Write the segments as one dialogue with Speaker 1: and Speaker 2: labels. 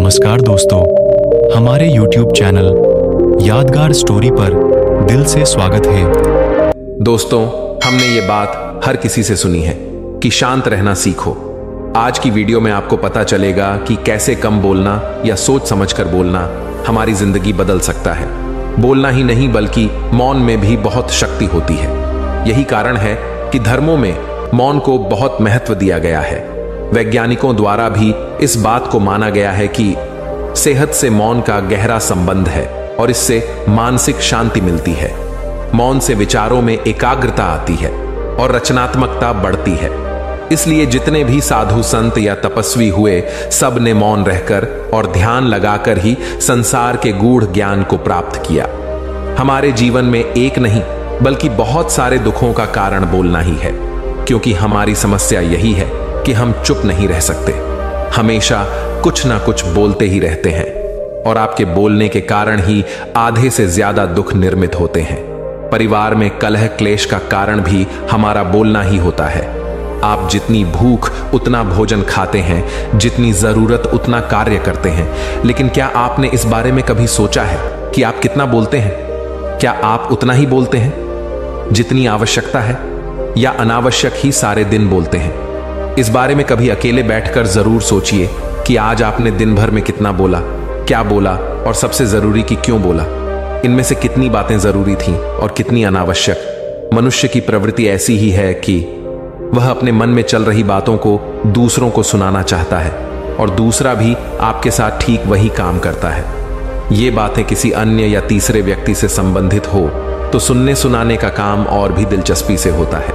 Speaker 1: नमस्कार दोस्तों, हमारे YouTube चैनल यादगार स्टोरी पर दिल से स्वागत है।
Speaker 2: दोस्तों, हमने ये बात हर किसी से सुनी है कि शांत रहना सीखो। आज की वीडियो में आपको पता चलेगा कि कैसे कम बोलना या सोच समझकर बोलना हमारी जिंदगी बदल सकता है। बोलना ही नहीं बल्कि मौन में भी बहुत शक्ति होती है। यही कारण है कि धर्मों में मौन को बहुत महत्व दिया गया है। वैज्ञानिकों द्वारा भी इस बात को माना गया है कि सेहत से मौन का गहरा संबंध है और इससे मानसिक शांति मिलती है। मौन से विचारों में एकाग्रता आती है और रचनात्मकता बढ़ती है। इसलिए जितने भी साधु संत या तपस्वी हुए, सब ने मौन रहकर और ध्यान लगाकर ही संसार के गूढ़ ज्ञान को प्राप्त किया। हमारे जीवन में एक नहीं बल्कि बहुत सारे दुखों का कारण बोलना ही है, क्योंकि हमारी समस्या यही है कि हम चुप नहीं रह सकते। हमेशा कुछ ना कुछ बोलते ही रहते हैं और आपके बोलने के कारण ही आधे से ज्यादा दुख निर्मित होते हैं। परिवार में कलह क्लेश का कारण भी हमारा बोलना ही होता है। आप जितनी भूख उतना भोजन खाते हैं, जितनी जरूरत उतना कार्य करते हैं, लेकिन क्या आपने इस बारे में कभी सोचा है कि आप कितना बोलते हैं? क्या आप उतना ही बोलते हैं जितनी आवश्यकता है, या अनावश्यक ही सारे दिन बोलते हैं? इस बारे में कभी अकेले बैठकर जरूर सोचिए कि आज आपने दिन भर में कितना बोला, क्या बोला और सबसे जरूरी कि क्यों बोला। इनमें से कितनी बातें जरूरी थीं और कितनी अनावश्यक। मनुष्य की प्रवृत्ति ऐसी ही है कि वह अपने मन में चल रही बातों को दूसरों को सुनाना चाहता है और दूसरा भी आपके साथ ठीक वही काम करता है। ये बातें किसी अन्य या तीसरे व्यक्ति से संबंधित हो तो सुनने सुनाने का काम और भी दिलचस्पी से होता है।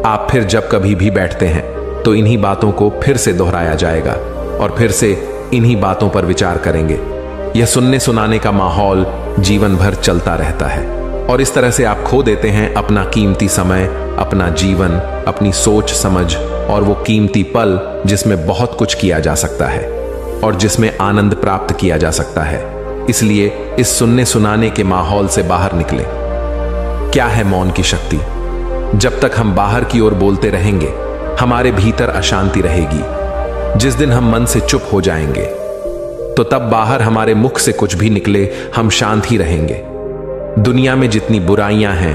Speaker 2: आप फिर जब कभी भी बैठते हैं तो इन्हीं बातों को फिर से दोहराया जाएगा और फिर से इन्हीं बातों पर विचार करेंगे। यह सुनने सुनाने का माहौल जीवन भर चलता रहता है और इस तरह से आप खो देते हैं अपना कीमती समय, अपना जीवन, अपनी सोच समझ और वो कीमती पल जिसमें बहुत कुछ किया जा सकता है और जिसमें आनंद प्राप्त किया जा सकता है। इसलिए इस सुनने सुनाने के माहौल से बाहर निकले। क्या है मौन की शक्ति? जब तक हम बाहर की ओर बोलते रहेंगे, हमारे भीतर अशांति रहेगी। जिस दिन हम मन से चुप हो जाएंगे तो तब बाहर हमारे मुख से कुछ भी निकले, हम शांत ही रहेंगे। दुनिया में जितनी बुराइयां हैं,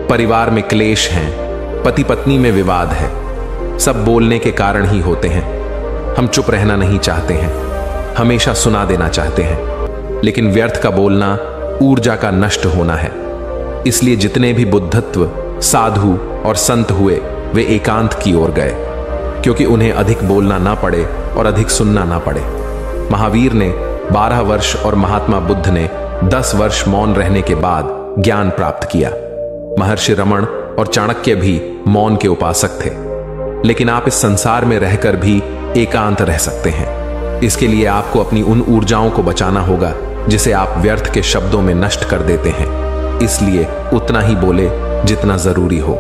Speaker 2: परिवार में क्लेश हैं, पति पत्नी में विवाद है, सब बोलने के कारण ही होते हैं। हम चुप रहना नहीं चाहते हैं, हमेशा सुना देना चाहते हैं, लेकिन व्यर्थ का बोलना ऊर्जा का नष्ट होना है। इसलिए जितने भी बुद्धत्व, साधु और संत हुए, वे एकांत की ओर गए, क्योंकि उन्हें अधिक बोलना ना पड़े और अधिक सुनना ना पड़े। महावीर ने 12 वर्ष और महात्मा बुद्ध ने 10 वर्ष मौन रहने के बाद ज्ञान प्राप्त किया। महर्षि रमण और चाणक्य भी मौन के उपासक थे। लेकिन आप इस संसार में रहकर भी एकांत रह सकते हैं। इसके लिए आपको अपनी उन ऊर्जाओं को बचाना होगा जिसे आप व्यर्थ के शब्दों में नष्ट कर देते हैं। इसलिए उतना ही बोले जितना जरूरी हो।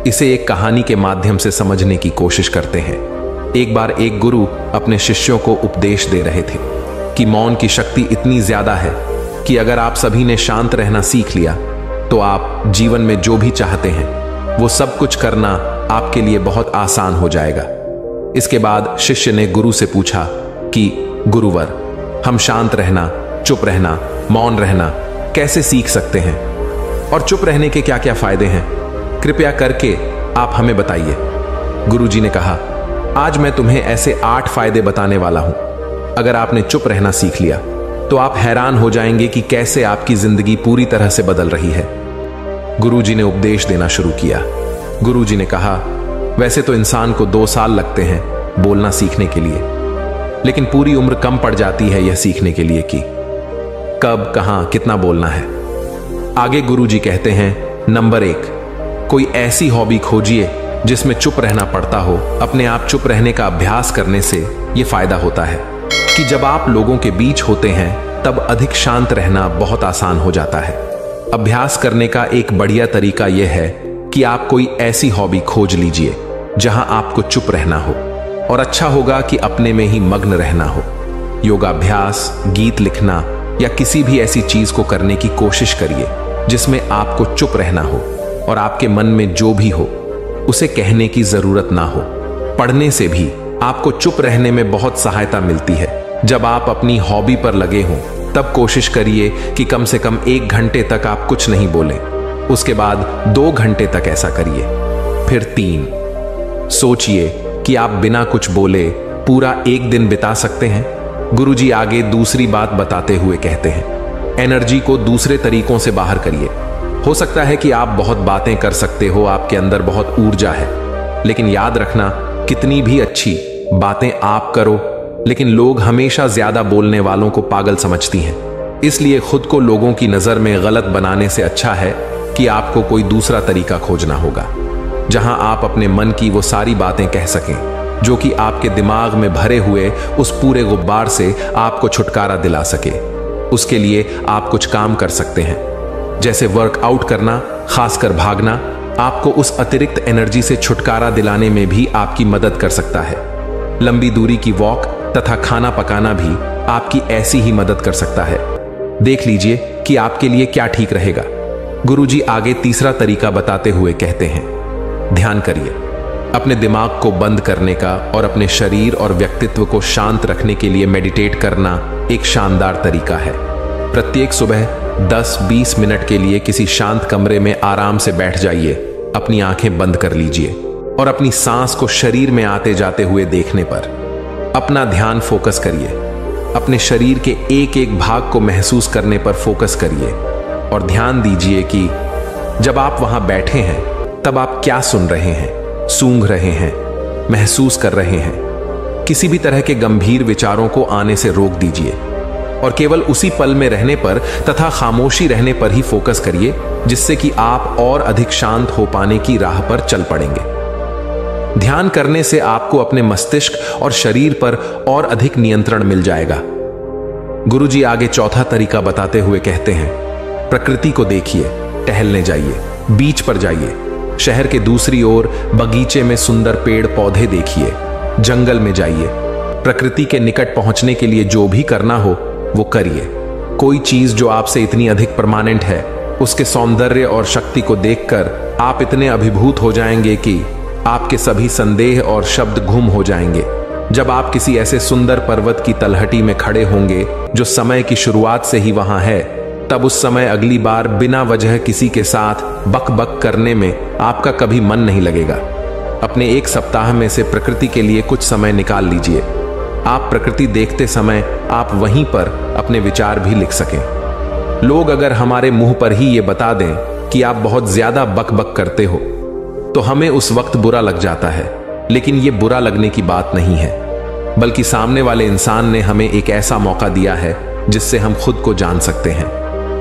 Speaker 2: इसे एक कहानी के माध्यम से समझने की कोशिश करते हैं। एक बार एक गुरु अपने शिष्यों को उपदेश दे रहे थे कि मौन की शक्ति इतनी ज्यादा है कि अगर आप सभी ने शांत रहना सीख लिया तो आप जीवन में जो भी चाहते हैं वो सब कुछ करना आपके लिए बहुत आसान हो जाएगा। इसके बाद शिष्य ने गुरु से पूछा कि गुरुवर, हम शांत रहना, चुप रहना, मौन रहना कैसे सीख सकते हैं और चुप रहने के क्या क्या फायदे हैं? कृपया करके आप हमें बताइए। गुरुजी ने कहा, आज मैं तुम्हें ऐसे 8 फायदे बताने वाला हूं। अगर आपने चुप रहना सीख लिया तो आप हैरान हो जाएंगे कि कैसे आपकी जिंदगी पूरी तरह से बदल रही है। गुरुजी ने उपदेश देना शुरू किया। गुरुजी ने कहा, वैसे तो इंसान को 2 साल लगते हैं बोलना सीखने के लिए, लेकिन पूरी उम्र कम पड़ जाती है यह सीखने के लिए कि कब, कहां, कितना बोलना है। आगे गुरुजी कहते हैं, नंबर 1, कोई ऐसी हॉबी खोजिए जिसमें चुप रहना पड़ता हो। अपने आप चुप रहने का अभ्यास करने से यह फायदा होता है कि जब आप लोगों के बीच होते हैं तब अधिक शांत रहना बहुत आसान हो जाता है। अभ्यास करने का एक बढ़िया तरीका यह है कि आप कोई ऐसी हॉबी खोज लीजिए जहां आपको चुप रहना हो, और अच्छा होगा कि अपने में ही मग्न रहना हो। योगाभ्यास, गीत लिखना या किसी भी ऐसी चीज को करने की कोशिश करिए जिसमें आपको चुप रहना हो और आपके मन में जो भी हो उसे कहने की जरूरत ना हो। पढ़ने से भी आपको चुप रहने में बहुत सहायता मिलती है। जब आप अपनी हॉबी पर लगे हों तब कोशिश करिए कि कम से कम 1 घंटे तक आप कुछ नहीं बोलें। उसके बाद 2 घंटे तक ऐसा करिए। फिर 3, सोचिए कि आप बिना कुछ बोले पूरा 1 दिन बिता सकते हैं। गुरुजी आगे दूसरी बात बताते हुए कहते हैं, एनर्जी को दूसरे तरीकों से बाहर करिए। हो सकता है कि आप बहुत बातें कर सकते हो, आपके अंदर बहुत ऊर्जा है, लेकिन याद रखना, कितनी भी अच्छी बातें आप करो, लेकिन लोग हमेशा ज्यादा बोलने वालों को पागल समझती हैं। इसलिए खुद को लोगों की नजर में गलत बनाने से अच्छा है कि आपको कोई दूसरा तरीका खोजना होगा, जहां आप अपने मन की वो सारी बातें कह सकें जो कि आपके दिमाग में भरे हुए उस पूरे गुब्बार से आपको छुटकारा दिला सके। उसके लिए आप कुछ काम कर सकते हैं, जैसे वर्कआउट करना, खासकर भागना आपको उस अतिरिक्त एनर्जी से छुटकारा दिलाने में भी आपकी मदद कर सकता है। लंबी दूरी की वॉक तथा खाना पकाना भी आपकी ऐसी ही मदद कर सकता है। देख लीजिए कि आपके लिए क्या ठीक रहेगा। गुरुजी आगे तीसरा तरीका बताते हुए कहते हैं, ध्यान करिए। अपने दिमाग को बंद करने का और अपने शरीर और व्यक्तित्व को शांत रखने के लिए मेडिटेट करना एक शानदार तरीका है। प्रत्येक सुबह 10-20 मिनट के लिए किसी शांत कमरे में आराम से बैठ जाइए, अपनी आंखें बंद कर लीजिए और अपनी सांस को शरीर में आते जाते हुए देखने पर अपना ध्यान फोकस करिए। अपने शरीर के एक एक भाग को महसूस करने पर फोकस करिए और ध्यान दीजिए कि जब आप वहां बैठे हैं तब आप क्या सुन रहे हैं, सूंघ रहे हैं, महसूस कर रहे हैं। किसी भी तरह के गंभीर विचारों को आने से रोक दीजिए और केवल उसी पल में रहने पर तथा खामोशी रहने पर ही फोकस करिए, जिससे कि आप और अधिक शांत हो पाने की राह पर चल पड़ेंगे। ध्यान करने से आपको अपने मस्तिष्क और शरीर पर और अधिक नियंत्रण मिल जाएगा। गुरुजी आगे चौथा तरीका बताते हुए कहते हैं, प्रकृति को देखिए, टहलने जाइए, बीच पर जाइए, शहर के दूसरी ओर बगीचे में सुंदर पेड़ पौधे देखिए, जंगल में जाइए। प्रकृति के निकट पहुंचने के लिए जो भी करना हो वो करिए। कोई चीज जो आपसे इतनी अधिक परमानेंट है, उसके सौंदर्य और शक्ति को देखकर आप इतने अभिभूत हो जाएंगे कि आपके सभी संदेह और शब्द गुम हो जाएंगे। जब आप किसी ऐसे सुंदर पर्वत की तलहटी में खड़े होंगे जो समय की शुरुआत से ही वहां है, तब उस समय अगली बार बिना वजह किसी के साथ बक बक करने में आपका कभी मन नहीं लगेगा। अपने 1 सप्ताह में से प्रकृति के लिए कुछ समय निकाल लीजिए। आप प्रकृति देखते समय आप वहीं पर अपने विचार भी लिख सकें। लोग अगर हमारे मुंह पर ही ये बता दें कि आप बहुत ज्यादा बक बक करते हो, तो हमें उस वक्त बुरा लग जाता है, लेकिन ये बुरा लगने की बात नहीं है, बल्कि सामने वाले इंसान ने हमें एक ऐसा मौका दिया है जिससे हम खुद को जान सकते हैं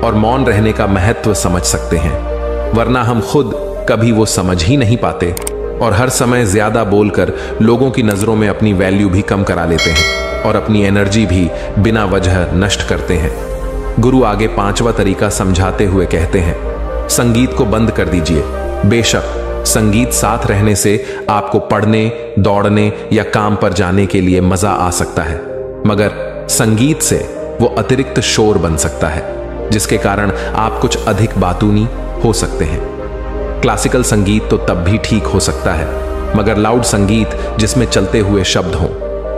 Speaker 2: और मौन रहने का महत्व समझ सकते हैं। वरना हम खुद कभी वो समझ ही नहीं पाते और हर समय ज्यादा बोलकर लोगों की नजरों में अपनी वैल्यू भी कम करा लेते हैं और अपनी एनर्जी भी बिना वजह नष्ट करते हैं। गुरु आगे 5वां तरीका समझाते हुए कहते हैं, संगीत को बंद कर दीजिए। बेशक संगीत साथ रहने से आपको पढ़ने, दौड़ने या काम पर जाने के लिए मजा आ सकता है, मगर संगीत से वो अतिरिक्त शोर बन सकता है, जिसके कारण आप कुछ अधिक बातूनी हो सकते हैं। क्लासिकल संगीत तो तब भी ठीक हो सकता है, मगर लाउड संगीत जिसमें चलते हुए शब्द हों,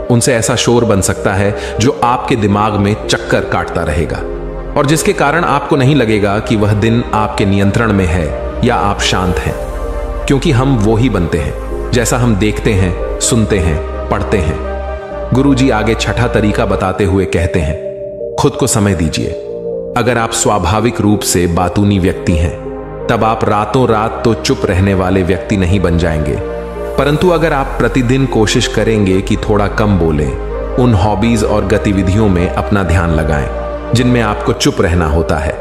Speaker 2: उनसे ऐसा शोर बन सकता है जो आपके दिमाग में चक्कर काटता रहेगा और जिसके कारण आपको नहीं लगेगा कि वह दिन आपके नियंत्रण में है या आप शांत हैं, क्योंकि हम वो ही बनते हैं जैसा हम देखते हैं, सुनते हैं, पढ़ते हैं। गुरुजी आगे 6ठा तरीका बताते हुए कहते हैं, खुद को समय दीजिए। अगर आप स्वाभाविक रूप से बातूनी व्यक्ति हैं, तब आप रातों रात तो चुप रहने वाले व्यक्ति नहीं बन जाएंगे, परंतु अगर आप प्रतिदिन कोशिश करेंगे कि थोड़ा कम बोलें, उन हॉबीज और गतिविधियों में अपना ध्यान लगाएं जिनमें आपको चुप रहना होता है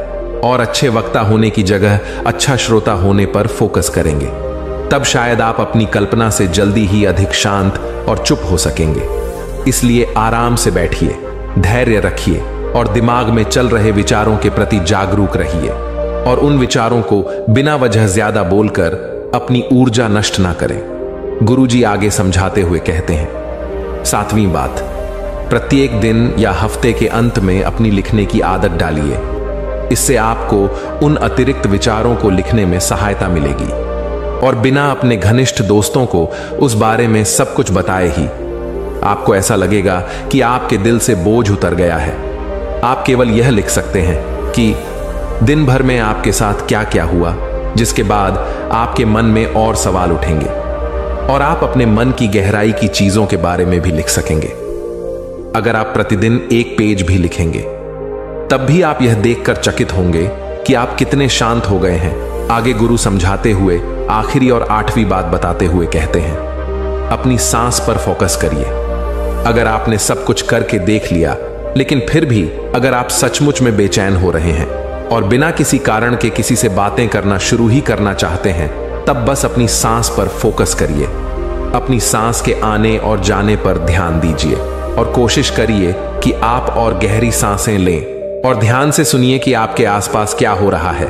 Speaker 2: और अच्छे वक्ता होने की जगह अच्छा श्रोता होने पर फोकस करेंगे, तब शायद आप अपनी कल्पना से जल्दी ही अधिक शांत और चुप हो सकेंगे। इसलिए आराम से बैठिए, धैर्य रखिए और दिमाग में चल रहे विचारों के प्रति जागरूक रहिए और उन विचारों को बिना वजह ज्यादा बोलकर अपनी ऊर्जा नष्ट ना करें। गुरुजी आगे समझाते हुए कहते हैं, 7वीं बात, प्रत्येक दिन या हफ्ते के अंत में अपनी लिखने की आदत डालिए। इससे आपको उन अतिरिक्त विचारों को लिखने में सहायता मिलेगी और बिना अपने घनिष्ठ दोस्तों को उस बारे में सब कुछ बताए ही आपको ऐसा लगेगा कि आपके दिल से बोझ उतर गया है। आप केवल यह लिख सकते हैं कि दिन भर में आपके साथ क्या क्या हुआ, जिसके बाद आपके मन में और सवाल उठेंगे और आप अपने मन की गहराई की चीजों के बारे में भी लिख सकेंगे। अगर आप प्रतिदिन एक पेज भी लिखेंगे, तब भी आप यह देखकर चकित होंगे कि आप कितने शांत हो गए हैं। आगे गुरु समझाते हुए आखिरी और 8वीं बात बताते हुए कहते हैं, अपनी सांस पर फोकस करिए। अगर आपने सब कुछ करके देख लिया, लेकिन फिर भी अगर आप सचमुच में बेचैन हो रहे हैं और बिना किसी कारण के किसी से बातें करना शुरू ही करना चाहते हैं, तब बस अपनी सांस पर फोकस करिए। अपनी सांस के आने और जाने पर ध्यान दीजिए और कोशिश करिए कि आप और गहरी सांसें लें और ध्यान से सुनिए कि आपके आसपास क्या हो रहा है।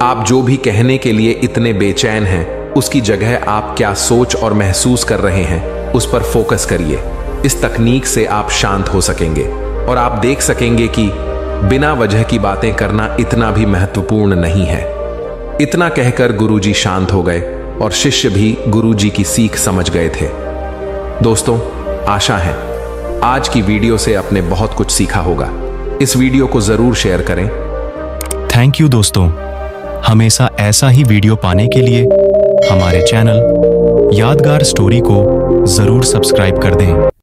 Speaker 2: आप जो भी कहने के लिए इतने बेचैन हैं, उसकी जगह आप क्या सोच और महसूस कर रहे हैं, उस पर फोकस करिए। इस तकनीक से आप शांत हो सकेंगे और आप देख सकेंगे कि बिना वजह की बातें करना इतना भी महत्वपूर्ण नहीं है। इतना कहकर गुरुजी शांत हो गए और शिष्य भी गुरुजी की सीख समझ गए थे। दोस्तों, आशा है आज की वीडियो से आपने बहुत कुछ सीखा होगा। इस वीडियो को जरूर शेयर करें।
Speaker 1: थैंक यू दोस्तों। हमेशा ऐसा ही वीडियो पाने के लिए हमारे चैनल यादगार स्टोरी को जरूर सब्सक्राइब कर दें।